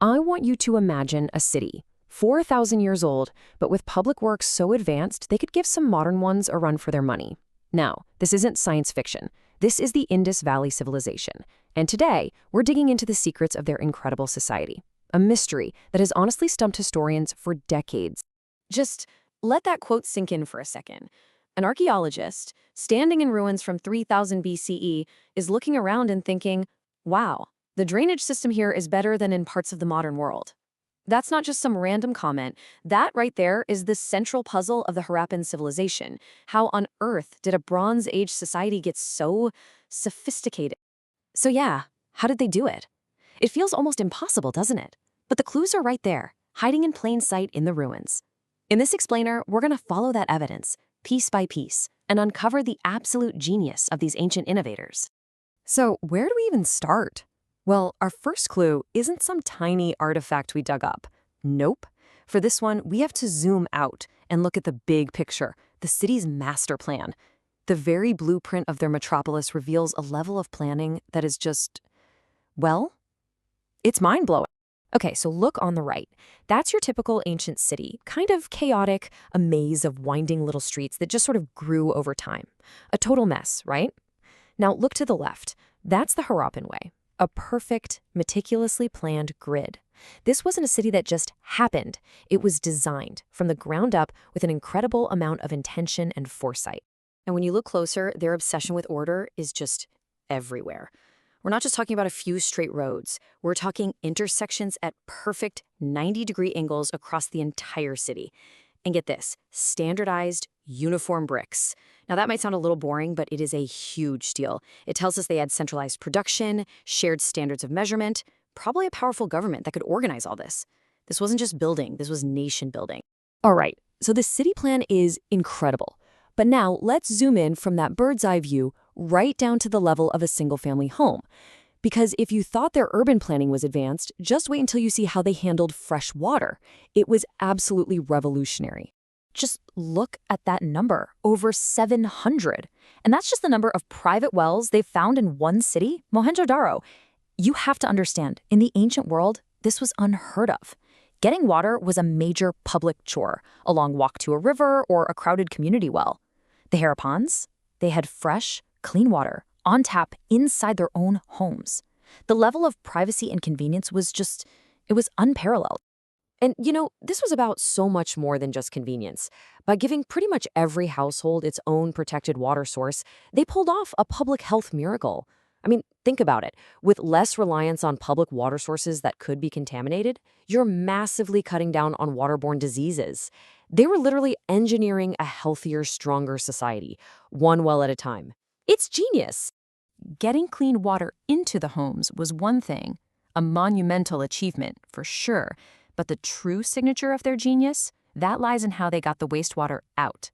I want you to imagine a city, 4,000 years old, but with public works so advanced they could give some modern ones a run for their money. Now, this isn't science fiction. This is the Indus Valley civilization. And today, we're digging into the secrets of their incredible society. A mystery that has honestly stumped historians for decades. Just let that quote sink in for a second. An archaeologist, standing in ruins from 3000 BCE, is looking around and thinking, wow, the drainage system here is better than in parts of the modern world. That's not just some random comment. That right there is the central puzzle of the Harappan civilization. How on earth did a Bronze Age society get so sophisticated? So yeah, how did they do it? It feels almost impossible, doesn't it? But the clues are right there, hiding in plain sight in the ruins. In this explainer, we're going to follow that evidence, piece by piece, and uncover the absolute genius of these ancient innovators. So where do we even start? Well, our first clue isn't some tiny artifact we dug up. Nope. For this one, we have to zoom out and look at the big picture, the city's master plan. The very blueprint of their metropolis reveals a level of planning that is just, well, it's mind-blowing. Okay, so look on the right. That's your typical ancient city, kind of chaotic, a maze of winding little streets that just sort of grew over time. A total mess, right? Now look to the left. That's the Harappan way. A perfect, meticulously planned grid. This wasn't a city that just happened. It was designed from the ground up with an incredible amount of intention and foresight. And when you look closer, their obsession with order is just everywhere. We're not just talking about a few straight roads. We're talking intersections at perfect 90-degree angles across the entire city. And get this, standardized, uniform bricks. Now that might sound a little boring, but it is a huge deal. It tells us they had centralized production, shared standards of measurement, probably a powerful government that could organize all this. This wasn't just building, this was nation building. All right, so the city plan is incredible. But now let's zoom in from that bird's eye view right down to the level of a single-family home. Because if you thought their urban planning was advanced, just wait until you see how they handled fresh water. It was absolutely revolutionary. Just look at that number, over 700. And that's just the number of private wells they've found in one city, Mohenjo-Daro. You have to understand, in the ancient world, this was unheard of. Getting water was a major public chore, a long walk to a river or a crowded community well. The Harappans, they had fresh, clean water on tap inside their own homes. The level of privacy and convenience was just, it was unparalleled. And, this was about so much more than just convenience. By giving pretty much every household its own protected water source, they pulled off a public health miracle. I mean, think about it. With less reliance on public water sources that could be contaminated, you're massively cutting down on waterborne diseases. They were literally engineering a healthier, stronger society, one well at a time. It's genius. Getting clean water into the homes was one thing, a monumental achievement for sure. But the true signature of their genius, that lies in how they got the wastewater out.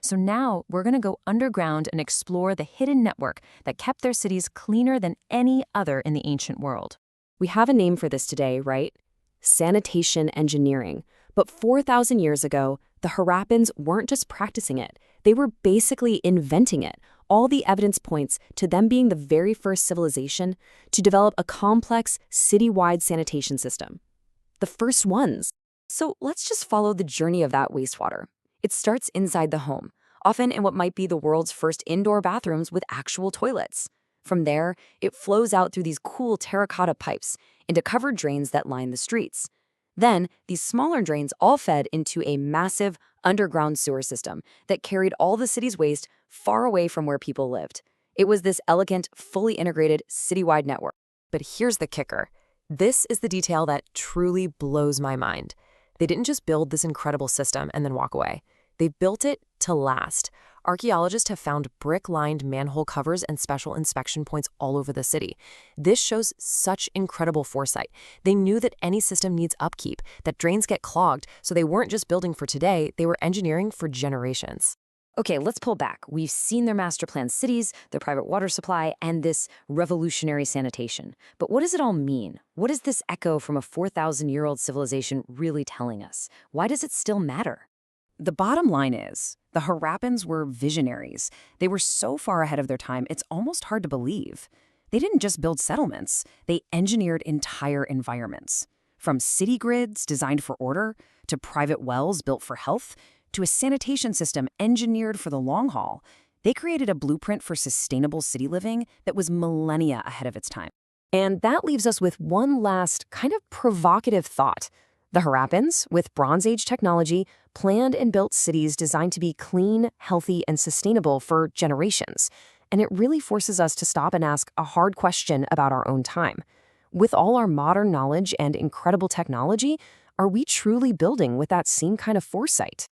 So now we're going to go underground and explore the hidden network that kept their cities cleaner than any other in the ancient world. We have a name for this today, right? Sanitation engineering. But 4,000 years ago, the Harappans weren't just practicing it. They were basically inventing it. All the evidence points to them being the very first civilization to develop a complex, citywide sanitation system. The first ones. So let's just follow the journey of that wastewater. It starts inside the home, often in what might be the world's first indoor bathrooms with actual toilets. From there, it flows out through these cool terracotta pipes into covered drains that line the streets. Then, these smaller drains all fed into a massive underground sewer system that carried all the city's waste far away from where people lived. It was this elegant, fully integrated, citywide network. But here's the kicker. This is the detail that truly blows my mind. They didn't just build this incredible system and then walk away. They built it to last. Archaeologists have found brick-lined manhole covers and special inspection points all over the city. This shows such incredible foresight. They knew that any system needs upkeep, that drains get clogged, so they weren't just building for today, they were engineering for generations. Okay, let's pull back. We've seen their master plan cities, their private water supply, and this revolutionary sanitation. But what does it all mean? What is this echo from a 4,000-year-old civilization really telling us? Why does it still matter? The bottom line is, the Harappans were visionaries. They were so far ahead of their time, it's almost hard to believe. They didn't just build settlements, they engineered entire environments. From city grids designed for order, to private wells built for health, to a sanitation system engineered for the long haul, they created a blueprint for sustainable city living that was millennia ahead of its time. And that leaves us with one last kind of provocative thought. The Harappans, with Bronze Age technology, planned and built cities designed to be clean, healthy, and sustainable for generations. And it really forces us to stop and ask a hard question about our own time. With all our modern knowledge and incredible technology, are we truly building with that same kind of foresight?